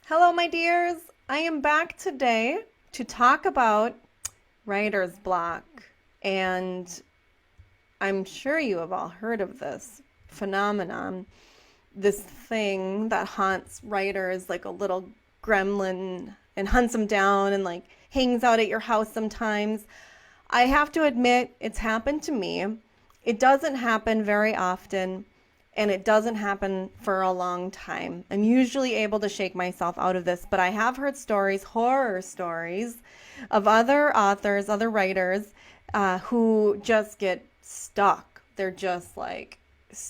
Hello, my dears. I am back today to talk about writer's block. And I'm sure you have all heard of this phenomenon, this thing that haunts writers like a little gremlin and hunts them down and like hangs out at your house sometimes. I have to admit, it's happened to me. It doesn't happen very often, and it doesn't happen for a long time. I'm usually able to shake myself out of this, but I have heard stories, horror stories, of other authors, other writers who just get stuck. They're just like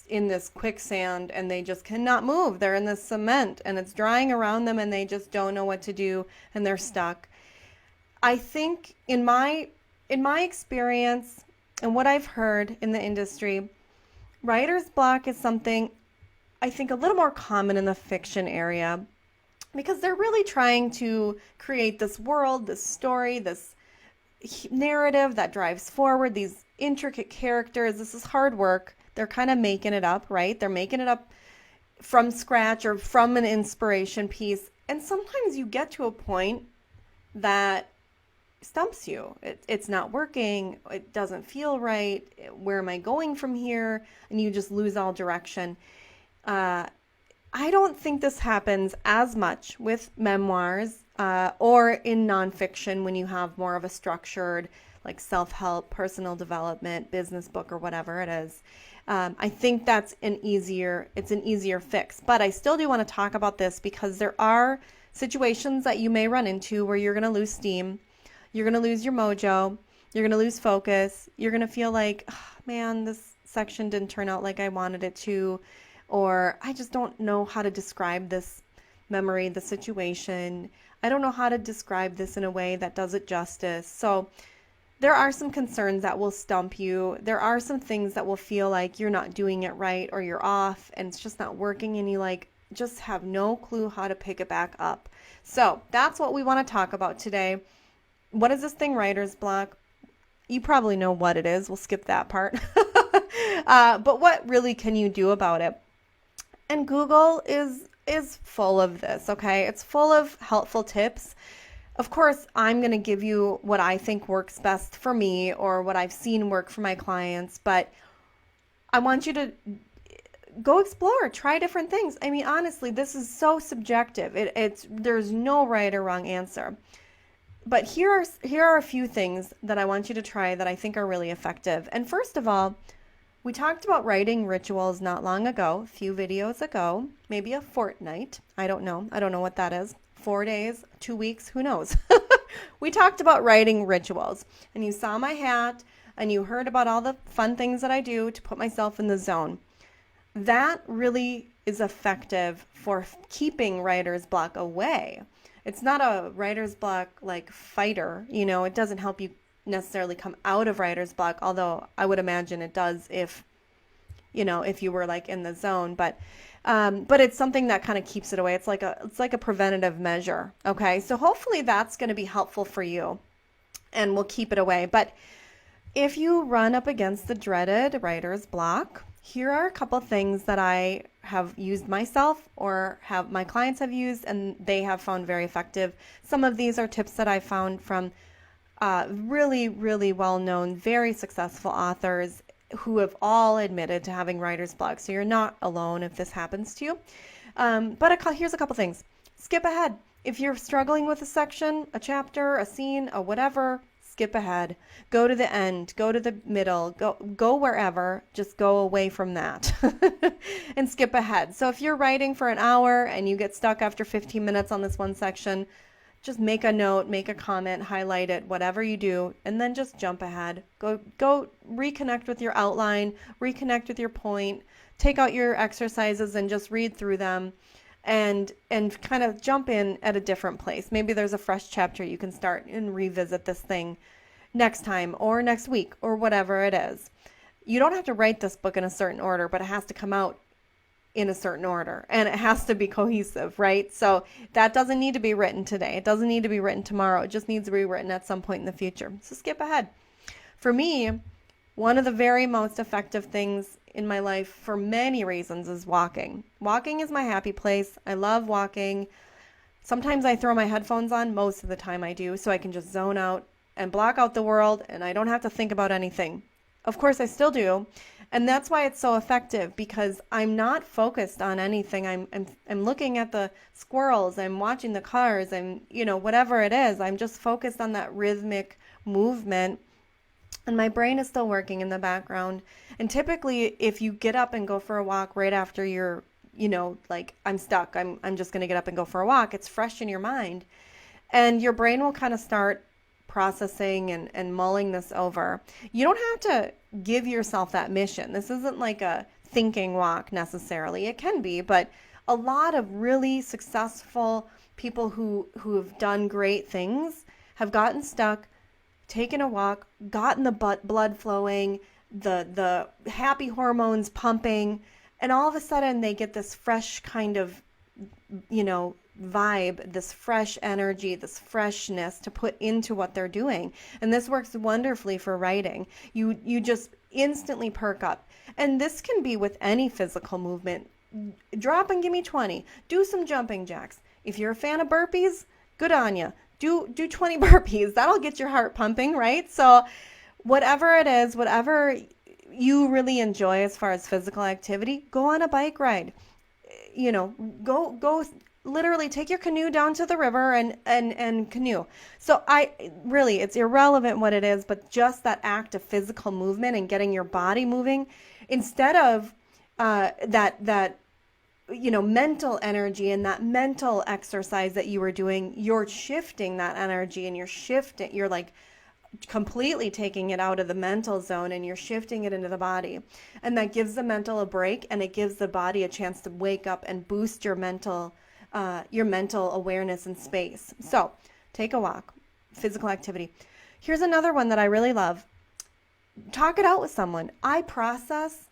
in this quicksand and they just cannot move. They're in this cement and it's drying around them and they just don't know what to do and they're stuck. I think in my experience and what I've heard in the industry, writer's block is something I think a little more common in the fiction area because they're really trying to create this world, this story, this narrative that drives forward, these intricate characters. This is hard work. They're kind of making it up, right? They're making it up from scratch or from an inspiration piece. And sometimes you get to a point that stumps you. It's not working. It doesn't feel right. Where am I going from here? And you just lose all direction. I don't think this happens as much with memoirs or in nonfiction when you have more of a structured, like self-help, personal development, business book, or whatever it is. I think it's an easier fix. But I still do want to talk about this because there are situations that you may run into where you're going to lose steam. You're going to lose your mojo. You're going to lose focus. You're going to feel like, oh, man, this section didn't turn out like I wanted it to, or I just don't know how to describe this memory, the situation. I don't know how to describe this in a way that does it justice. So there are some concerns that will stump you. There are some things that will feel like you're not doing it right or you're off and it's just not working and you just have no clue how to pick it back up. So that's what we want to talk about today. What is this thing, writer's block? You probably know what it is. We'll skip that part. But what really can you do about it? And Google is full of this, okay? It's full of helpful tips. Of course, I'm going to give you what I think works best for me or what I've seen work for my clients, but I want you to go explore, try different things. I mean, honestly, this is so subjective. There's no right or wrong answer. But here are a few things that I want you to try that I think are really effective. And first of all, we talked about writing rituals not long ago, a few videos ago, maybe a fortnight. I don't know. I don't know what that is. 4 days, 2 weeks, who knows? We talked about writing rituals. And you saw my hat and you heard about all the fun things that I do to put myself in the zone. That really is effective for keeping writer's block away. It's not a writer's block like fighter, it doesn't help you necessarily come out of writer's block, although I would imagine it does if you were like in the zone, but it's something that kind of keeps it away. It's like a preventative measure. Okay. So hopefully that's going to be helpful for you and we'll keep it away. But if you run up against the dreaded writer's block, here are a couple things that I have used myself or have my clients have used and they have found very effective. Some of these are tips that I found from really, really well-known, very successful authors who have all admitted to having writer's block. So you're not alone if this happens to you. But here's a couple things. Skip ahead. If you're struggling with a section, a chapter, a scene, a whatever, skip ahead. Go to the end. Go to the middle. Go wherever. Just go away from that and skip ahead. So if you're writing for an hour and you get stuck after 15 minutes on this one section, just make a note, make a comment, highlight it, whatever you do, and then just jump ahead. Go reconnect with your outline, reconnect with your point, take out your exercises and just read through them and kind of jump in at a different place. Maybe there's a fresh chapter you can start and revisit this thing next time or next week or whatever it is. You don't have to write this book in a certain order, but it has to come out in a certain order and it has to be cohesive, right? So that doesn't need to be written today. It doesn't need to be written tomorrow. It just needs to be written at some point in the future. So skip ahead. For me, one of the very most effective things in my life for many reasons is walking. Walking is my happy place. I love walking. Sometimes I throw my headphones on, most of the time I do, so I can just zone out and block out the world and I don't have to think about anything. Of course, I still do. And that's why it's so effective, because I'm not focused on anything. I'm looking at the squirrels, I'm watching the cars, I'm, whatever it is, I'm just focused on that rhythmic movement. And my brain is still working in the background. And typically, if you get up and go for a walk right after you're, like, I'm stuck, I'm just going to get up and go for a walk, it's fresh in your mind. And your brain will kind of start processing and mulling this over. You don't have to give yourself that mission. This isn't like a thinking walk necessarily. It can be, but a lot of really successful people who have done great things have gotten stuck, taken a walk, gotten the blood flowing, the happy hormones pumping, and all of a sudden they get this fresh kind of, vibe, this fresh energy, this freshness to put into what they're doing. And this works wonderfully for writing. You just instantly perk up. And this can be with any physical movement. Drop and give me 20. Do some jumping jacks. If you're a fan of burpees, good on you. Do 20 burpees. That'll get your heart pumping, right? So whatever it is, whatever you really enjoy as far as physical activity, go on a bike ride. Go literally take your canoe down to the river and canoe. So it's irrelevant what it is, but just that act of physical movement and getting your body moving instead of that mental energy and that mental exercise that you were doing, you're shifting that energy and you're like completely taking it out of the mental zone and you're shifting it into the body. And that gives the mental a break, and it gives the body a chance to wake up and boost your mental awareness and space. So take a walk, physical activity. Here's another one that I really love. Talk it out with someone. I process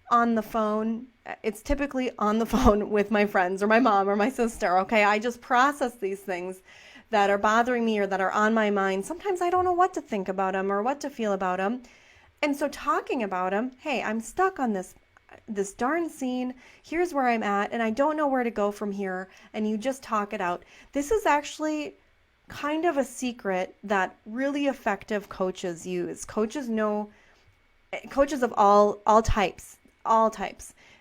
on the phone. It's typically on the phone with my friends or my mom or my sister. Okay. I just process these things that are bothering me or that are on my mind. Sometimes I don't know what to think about them or what to feel about them. And so talking about them, hey, I'm stuck on this darn scene. Here's where I'm at, and I don't know where to go from here. And you just talk it out. This is actually kind of a secret that really effective coaches use. Coaches of all types.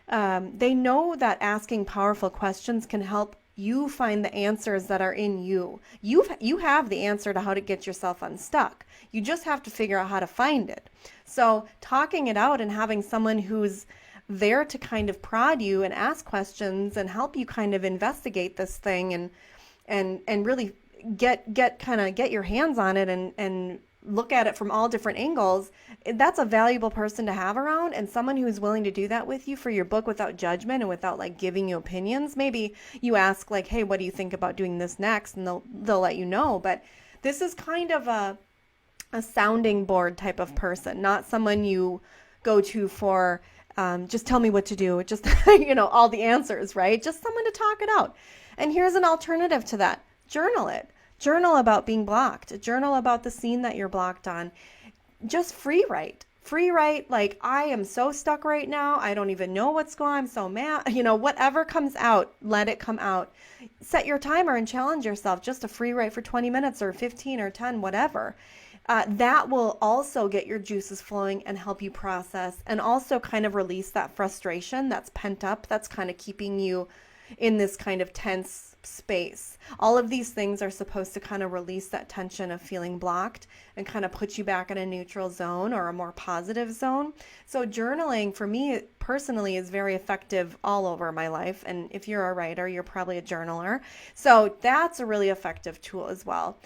They know that asking powerful questions can help you find the answers that are in you. You have the answer to how to get yourself unstuck. You just have to figure out how to find it. So talking it out and having someone who's there to kind of prod you and ask questions and help you kind of investigate this thing and really get your hands on it and look at it from all different angles, that's a valuable person to have around, and someone who's willing to do that with you for your book without judgment and without like giving you opinions. Maybe you ask like, hey, what do you think about doing this next? And they'll let you know. But this is kind of a sounding board type of person, not someone you go to for just tell me what to do, just all the answers, right? Just someone to talk it out. And here's an alternative to that. Journal it. Journal about being blocked. Journal about the scene that you're blocked on. Just free write. Like, I am so stuck right now. I don't even know what's going on. I'm so mad. Whatever comes out, let it come out. Set your timer and challenge yourself just to free write for 20 minutes or 15 or 10, whatever. That will also get your juices flowing and help you process and also kind of release that frustration that's pent up, that's kind of keeping you in this kind of tense space. All of these things are supposed to kind of release that tension of feeling blocked and kind of put you back in a neutral zone or a more positive zone. So journaling for me personally is very effective all over my life. And if you're a writer, you're probably a journaler. So that's a really effective tool as well.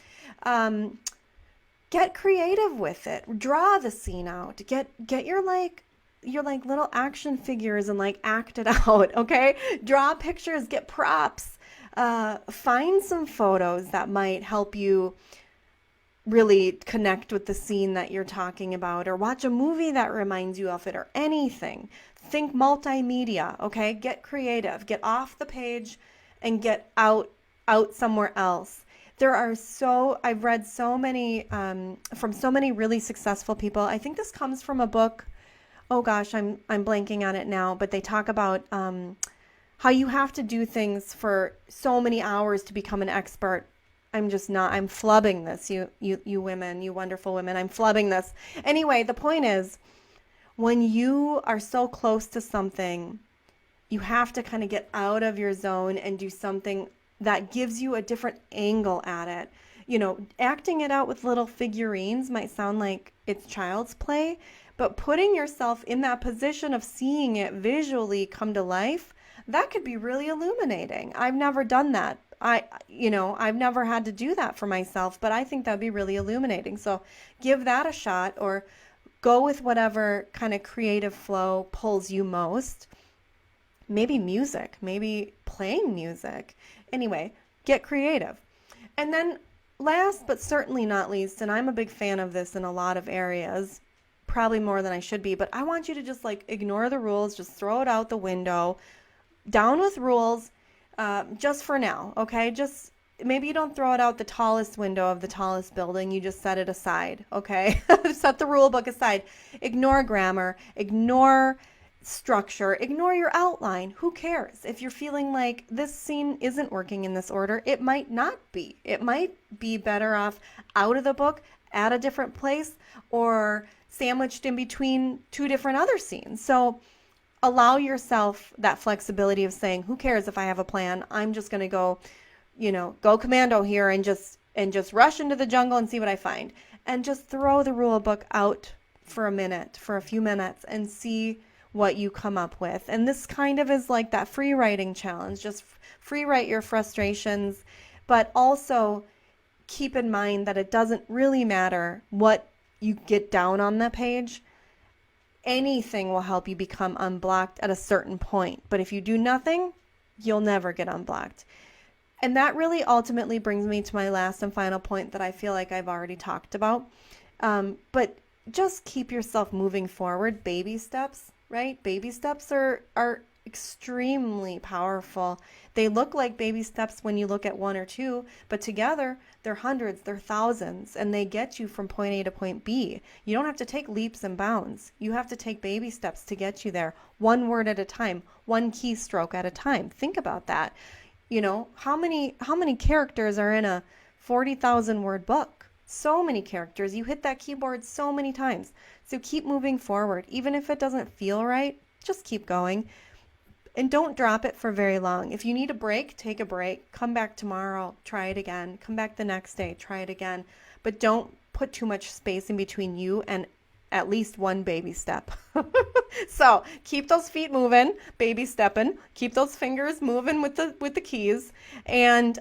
Get creative with it. Draw the scene out. Get your little action figures and like act it out, okay? Draw pictures, get props. Find some photos that might help you really connect with the scene that you're talking about, or watch a movie that reminds you of it, or anything. Think multimedia, okay? Get creative. Get off the page and get out somewhere else. I've read so many from so many really successful people. I think this comes from a book. Oh gosh, I'm blanking on it now, but they talk about how you have to do things for so many hours to become an expert. I'm just not. I'm flubbing this, you women, you wonderful women. I'm flubbing this. Anyway, the point is, when you are so close to something, you have to kind of get out of your zone and do something that gives you a different angle at it. You know, acting it out with little figurines might sound like it's child's play, but putting yourself in that position of seeing it visually come to life, that could be really illuminating. I've never done that. I've never had to do that for myself, but I think that'd be really illuminating. So give that a shot, or go with whatever kind of creative flow pulls you most. Maybe music, maybe playing music. Anyway, get creative. And then last but certainly not least, and I'm a big fan of this in a lot of areas, probably more than I should be, but I want you to just like ignore the rules, just throw it out the window. Down with rules, just for now, okay? Just maybe you don't throw it out the tallest window of the tallest building, you just set it aside, okay? Set the rule book aside. Ignore grammar, ignore structure, ignore your outline. Who cares? If you're feeling like this scene isn't working in this order, it might not be. It might be better off out of the book, at a different place, or sandwiched in between two different other scenes. So allow yourself that flexibility of saying, who cares if I have a plan? I'm just going to go, go commando here and just rush into the jungle and see what I find. And just throw the rule book out for a few minutes, and see what you come up with. And this kind of is like that free writing challenge. Just free write your frustrations, but also keep in mind that it doesn't really matter what you get down on the page. Anything will help you become unblocked at a certain point. But if you do nothing, you'll never get unblocked. And that really ultimately brings me to my last and final point that I feel like I've already talked about. But just keep yourself moving forward. Baby steps, right? Baby steps are extremely powerful. They look like baby steps when you look at one or two, but together they're hundreds, they're thousands, and they get you from point A to point B. You don't have to take leaps and bounds. You have to take baby steps to get you there, one word at a time, one keystroke at a time. Think about that. How many characters are in a 40,000 word book? So many characters. You hit that keyboard so many times. So keep moving forward. Even if it doesn't feel right, just keep going. And don't drop it for very long. If you need a break, take a break. Come back tomorrow, try it again. Come back the next day, try it again. But don't put too much space in between you and at least one baby step. So keep those feet moving, baby stepping. Keep those fingers moving with the keys. And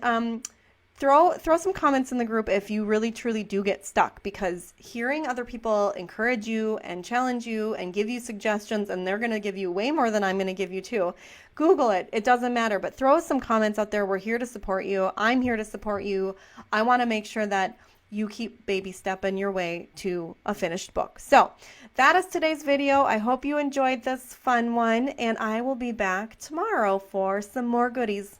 throw some comments in the group if you really truly do get stuck, because hearing other people encourage you and challenge you and give you suggestions, and they're going to give you way more than I'm going to give you too. Google it. It doesn't matter, but throw some comments out there. We're here to support you. I'm here to support you. I want to make sure that you keep baby stepping your way to a finished book. So that is today's video. I hope you enjoyed this fun one, and I will be back tomorrow for some more goodies.